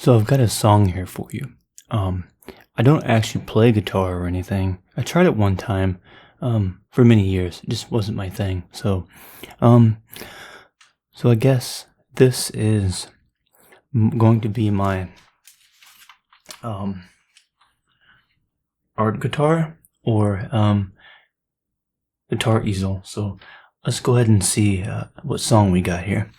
So I've got a song here for you. I don't actually play guitar or anything. I tried it one time, for many years. It just wasn't my thing. Um, so I guess this is going to be my art guitar or guitar easel. So let's go ahead and see what song we got here.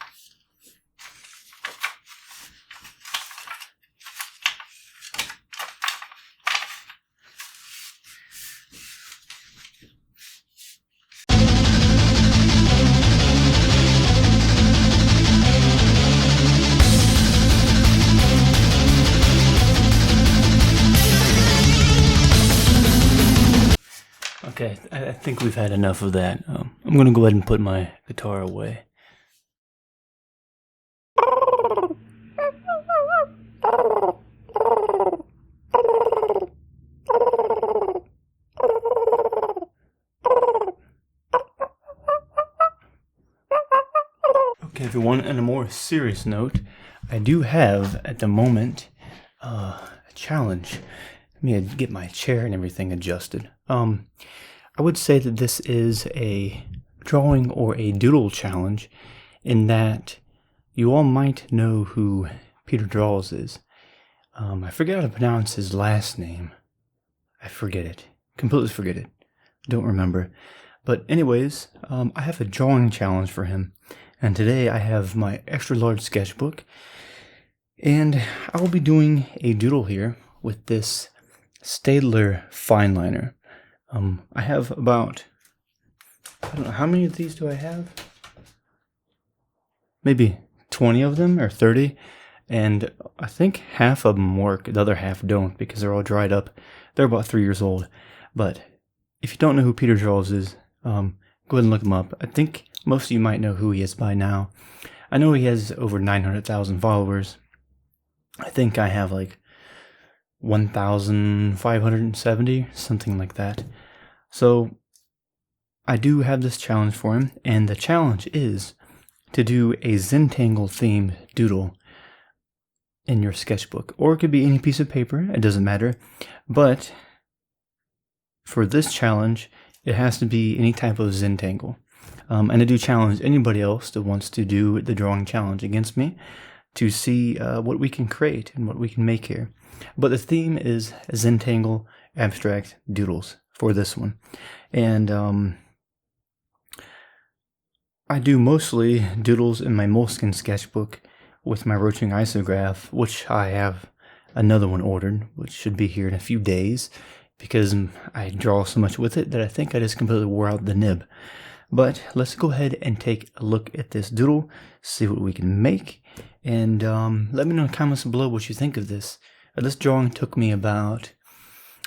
Okay, I think we've had enough of that. I'm going to go ahead and put my guitar away. Okay, everyone, on a more serious note, I do have, at the moment, a challenge. Let me get my chair and everything adjusted. I would say that this is a drawing or a doodle challenge in that you all might know who Peter Draws is. I forget how to pronounce his last name. I forget it. Completely forget it. Don't remember. But anyways, I have a drawing challenge for him. And today I have my extra large sketchbook. And I will be doing a doodle here with this Staedtler fine liner. I have about, I don't know, how many of these do I have? Maybe 20 of them or 30. And I think half of them work, the other half don't because they're all dried up. They're about 3 years old. But if you don't know who Peter Draws is, go ahead and look him up. I think most of you might know who he is by now. I know he has over 900,000 followers. I think I have like 1,570, something like that. So I do have this challenge for him, and the challenge is to do a Zentangle themed doodle in your sketchbook, or it could be any piece of paper, it doesn't matter. But for this challenge, it has to be any type of Zentangle. And I do challenge anybody else that wants to do the drawing challenge against me to see what we can create and what we can make here. But the theme is Zentangle abstract doodles for this one. And I do mostly doodles in my Moleskine sketchbook with my rotating isograph, which I have another one ordered, which should be here in a few days, because I draw so much with it that I think I just completely wore out the nib. But let's go ahead and take a look at this doodle, see what we can make, and let me know in the comments below what you think of this. This drawing took me about,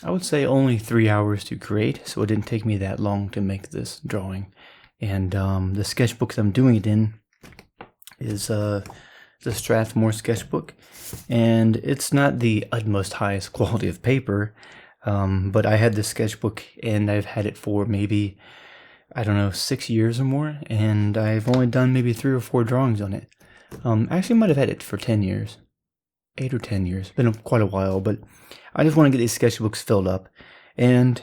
I would say, only 3 hours to create, so it didn't take me that long to make this drawing. And the sketchbook that I'm doing it in is the Strathmore sketchbook, and it's not the utmost highest quality of paper, but I had this sketchbook and I've had it for maybe, I don't know, 6 years or more, and I've only done maybe 3 or 4 drawings on it. Actually, I might have had it for 10 years. 8 or 10 years. It's been quite a while, but I just want to get these sketchbooks filled up. And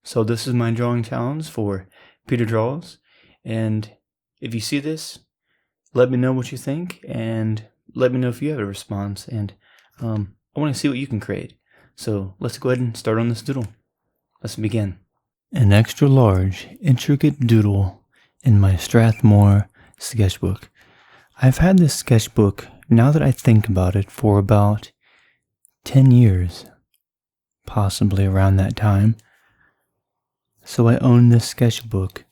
so this is my drawing challenge for Peter Draws. And if you see this, let me know what you think, and let me know if you have a response. And I want to see what you can create. So let's go ahead and start on this doodle. Let's begin. An extra large, intricate doodle in my Strathmore sketchbook. I've had this sketchbook, now that I think about it, for about 10 years, possibly around that time. So I owned this sketchbook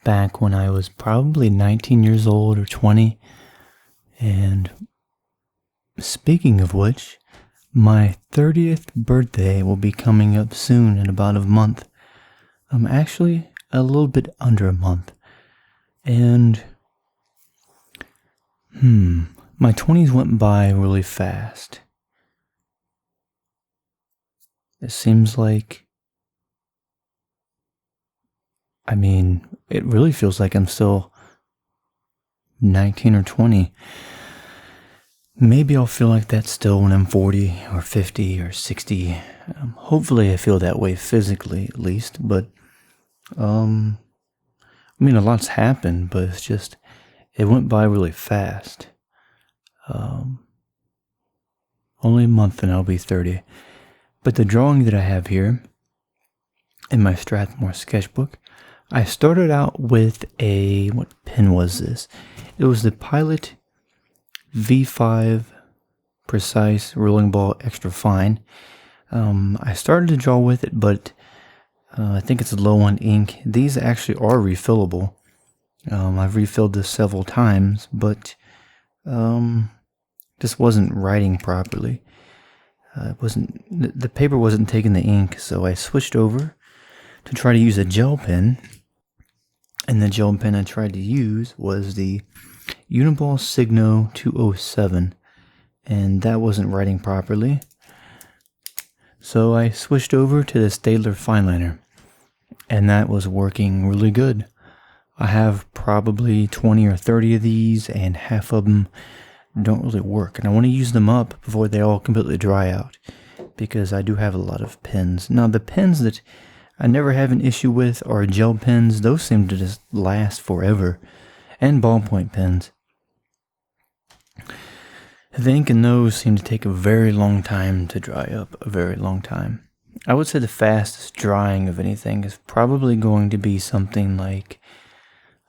back when I was probably 19 years old or 20. And speaking of which, my 30th birthday will be coming up soon in about a month. Actually, a little bit under a month. And my 20s went by really fast. It seems like, it really feels like I'm still 19 or 20. Maybe I'll feel like that still when I'm 40 or 50 or 60. Hopefully I feel that way physically at least, but I mean, a lot's happened, but it's just, it went by really fast. Only a month and I'll be 30. But the drawing that I have here in my Strathmore sketchbook, I started out with what pen was this? It was the Pilot V5 Precise Rolling Ball Extra Fine. I started to draw with it, but I think it's low on ink. These actually are refillable. I've refilled this several times, but just wasn't writing properly. The paper wasn't taking the ink, so I switched over to try to use a gel pen. And the gel pen I tried to use was the Uniball Signo 207, and that wasn't writing properly. So I switched over to the Staedtler Fineliner, and that was working really good. I have probably 20 or 30 of these, and half of them don't really work. And I want to use them up before they all completely dry out, because I do have a lot of pens. Now, the pens that I never have an issue with are gel pens. Those seem to just last forever. And ballpoint pens. The ink in those seem to take a very long time to dry up. A very long time. I would say the fastest drying of anything is probably going to be something like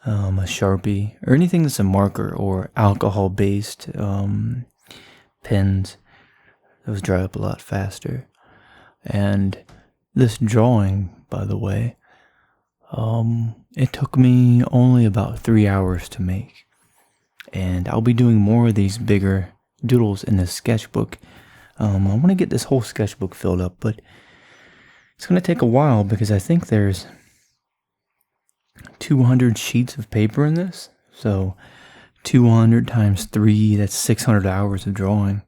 a Sharpie, or anything that's a marker or alcohol-based pens. Those dry up a lot faster. And this drawing, by the way, it took me only about 3 hours to make. And I'll be doing more of these bigger doodles in this sketchbook. I want to get this whole sketchbook filled up, but it's going to take a while because I think there's 200 sheets of paper in this. So 200 times 3, that's 600 hours of drawing,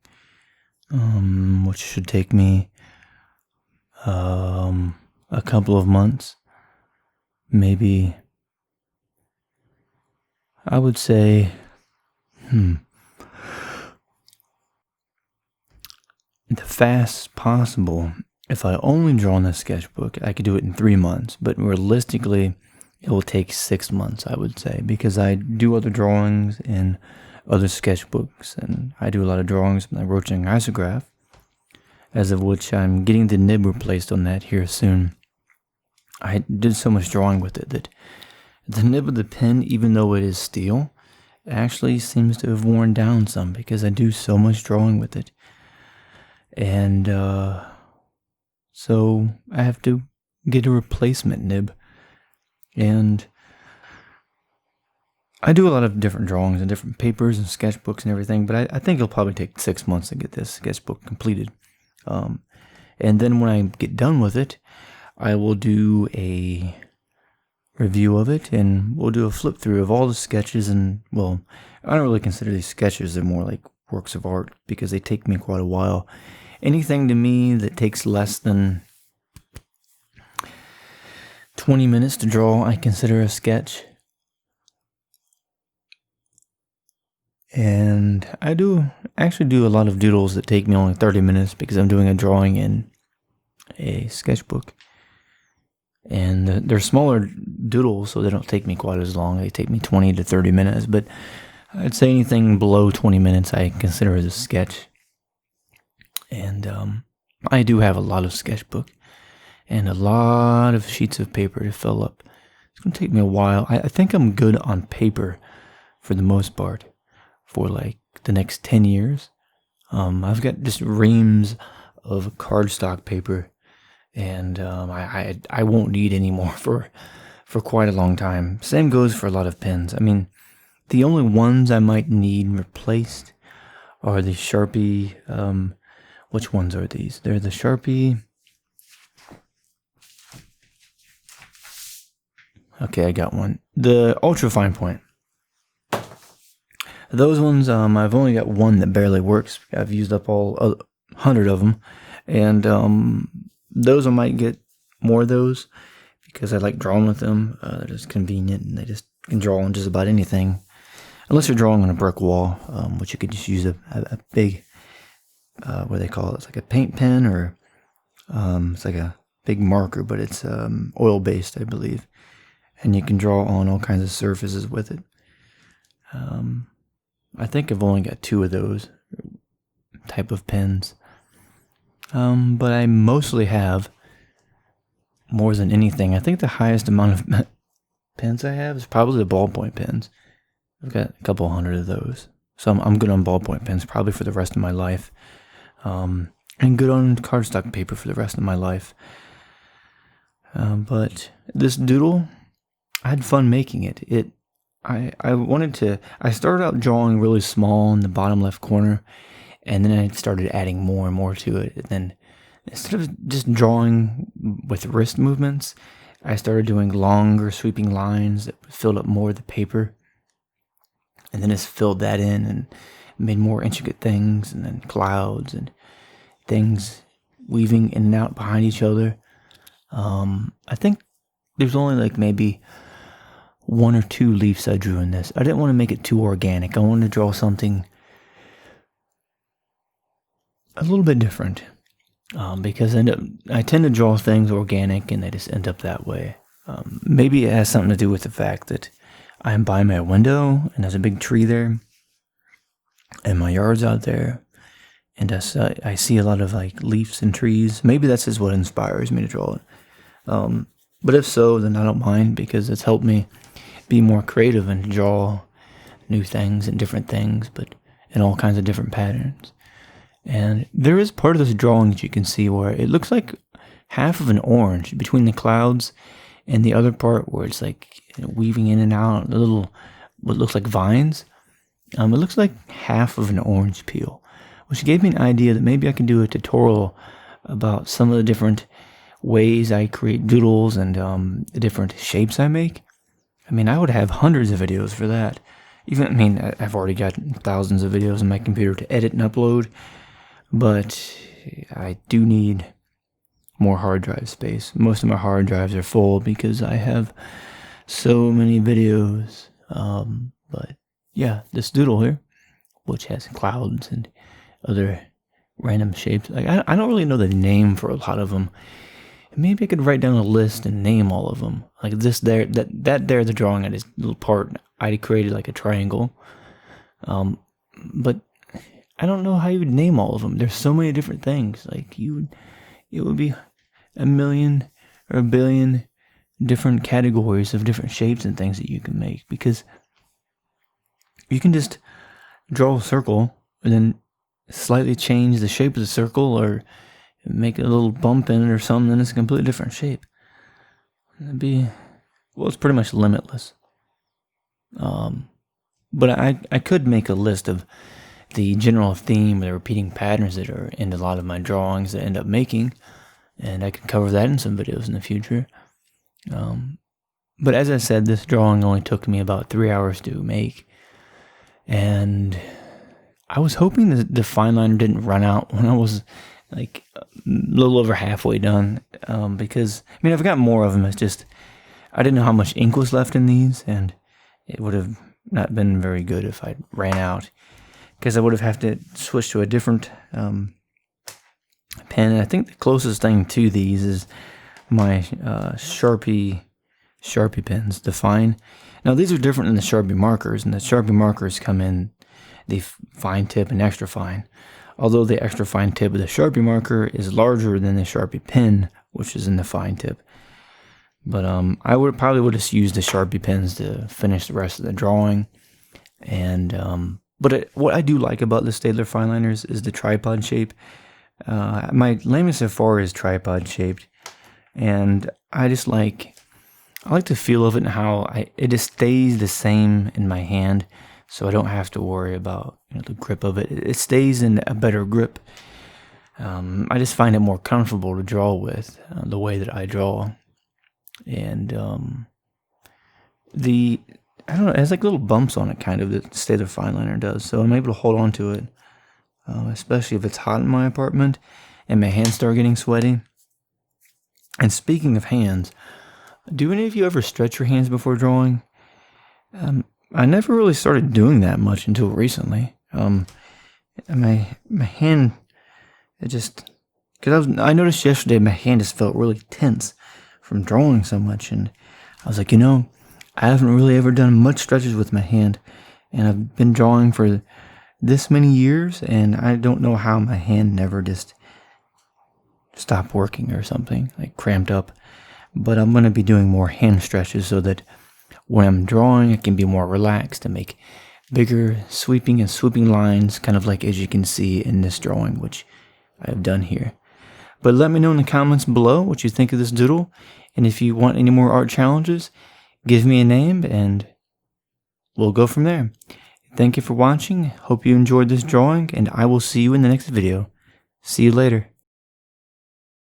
which should take me a couple of months. Maybe, I would say, the fastest possible, if I only draw in this sketchbook, I could do it in 3 months, but realistically, it will take 6 months, I would say, because I do other drawings in other sketchbooks, and I do a lot of drawings in my Roaching Isograph, as of which I'm getting the nib replaced on that here soon. I did so much drawing with it that the nib of the pen, even though it is steel, actually seems to have worn down some because I do so much drawing with it. And so I have to get a replacement nib. And I do a lot of different drawings and different papers and sketchbooks and everything, but I think it'll probably take 6 months to get this sketchbook completed. And then when I get done with it, I will do a review of it, and we'll do a flip through of all the sketches. And, well, I don't really consider these sketches, they're more like works of art because they take me quite a while. Anything to me that takes less than 20 minutes to draw, I consider a sketch. And I actually do a lot of doodles that take me only 30 minutes because I'm doing a drawing in a sketchbook. And they're smaller doodles, so they don't take me quite as long. They take me 20 to 30 minutes, but I'd say anything below 20 minutes I consider as a sketch. And I do have a lot of sketchbook and a lot of sheets of paper to fill up. It's going to take me a while. I think I'm good on paper for the most part for like the next 10 years. I've got just reams of cardstock paper, and I won't need any more for quite a long time. Same goes for a lot of pens. I mean, the only ones I might need replaced are the Sharpie. Which ones are these? They're the Sharpie. Okay, I got one. The Ultra Fine Point. Those ones, I've only got one that barely works. I've used up all 100 of them. And those I might get more of those because I like drawing with them. They're just convenient and they just can draw on just about anything. unless you're drawing on a brick wall, which you could just use a big, what do they call it? It's like a paint pen, or it's like a big marker, but it's oil-based, I believe. And you can draw on all kinds of surfaces with it. I think I've only got 2 of those type of pens. But I mostly have, more than anything, I think the highest amount of pens I have is probably the ballpoint pens. I've got a couple hundred of those. So I'm good on ballpoint pens probably for the rest of my life. And good on cardstock paper for the rest of my life. But this doodle, I had fun making it. I started out drawing really small in the bottom left corner, and then I started adding more and more to it. And then instead of just drawing with wrist movements, I started doing longer sweeping lines that filled up more of the paper. And then just filled that in and made more intricate things, and then clouds and things weaving in and out behind each other. I think there's only like maybe 1 or 2 leaves I drew in this. I didn't want to make it too organic. I wanted to draw something a little bit different, because I tend to draw things organic and they just end up that way. Maybe it has something to do with the fact that I'm by my window and there's a big tree there, and my yard's out there, and I see a lot of like leaves and trees. Maybe that's just what inspires me to draw it. But if so, then I don't mind, because it's helped me be more creative and draw new things and different things, but in all kinds of different patterns. And there is part of this drawing that you can see where it looks like half of an orange between the clouds, and the other part where it's like weaving in and out a little, what looks like vines. It looks like half of an orange peel, which gave me an idea that maybe I can do a tutorial about some of the different ways I create doodles and the different shapes I make. I mean, I would have hundreds of videos for that. I've already got thousands of videos on my computer to edit and upload, but I do need more hard drive space. Most of my hard drives are full because I have so many videos. But yeah, this doodle here, which has clouds and other random shapes. Like I don't really know the name for a lot of them. Maybe I could write down a list and name all of them. Like this there, that there, the drawing of this little part, I created like a triangle. But I don't know how you would name all of them. There's so many different things. Like it would be a million or a billion different categories of different shapes and things that you can make, because you can just draw a circle and then slightly change the shape of the circle, or make a little bump in it or something, and it's a completely different shape. It's pretty much limitless. But I could make a list of the general theme, the repeating patterns that are in a lot of my drawings that I end up making, and I can cover that in some videos in the future. But as I said, this drawing only took me about 3 hours to make, and I was hoping that the fine liner didn't run out when I was like a little over halfway done, because I've got more of them. It's just I didn't know how much ink was left in these, and it would have not been very good if I ran out, because I would have to switch to a different pen. And I think the closest thing to these is my Sharpie pens, the fine. Now these are different than the Sharpie markers, and the Sharpie markers come in the fine tip and extra fine. Although the extra fine tip of the Sharpie marker is larger than the Sharpie pen, which is in the fine tip. But I would probably just use the Sharpie pens to finish the rest of the drawing. And what I do like about the Staedtler fine liners is the tripod shape. My Lamy Safari is tripod shaped, and I like the feel of it and how it just stays the same in my hand, so I don't have to worry about the grip of it. It stays in a better grip. I just find it more comfortable to draw with, the way that I draw. And I don't know, it has like little bumps on it, kind of, that Staedtler fine liner does, so I'm able to hold on to it, especially if it's hot in my apartment and my hands start getting sweaty. And speaking of hands, do any of you ever stretch your hands before drawing? I never really started doing that much until recently. My hand, it just, because I noticed yesterday my hand just felt really tense from drawing so much, and I was like, I haven't really ever done much stretches with my hand, and I've been drawing for this many years, and I don't know how my hand never just stopped working or something, like cramped up. But I'm going to be doing more hand stretches so that when I'm drawing, I can be more relaxed and make bigger sweeping and swooping lines, kind of like as you can see in this drawing, which I have done here. But let me know in the comments below what you think of this doodle, and if you want any more art challenges, give me a name and we'll go from there. Thank you for watching, hope you enjoyed this drawing, and I will see you in the next video. See you later.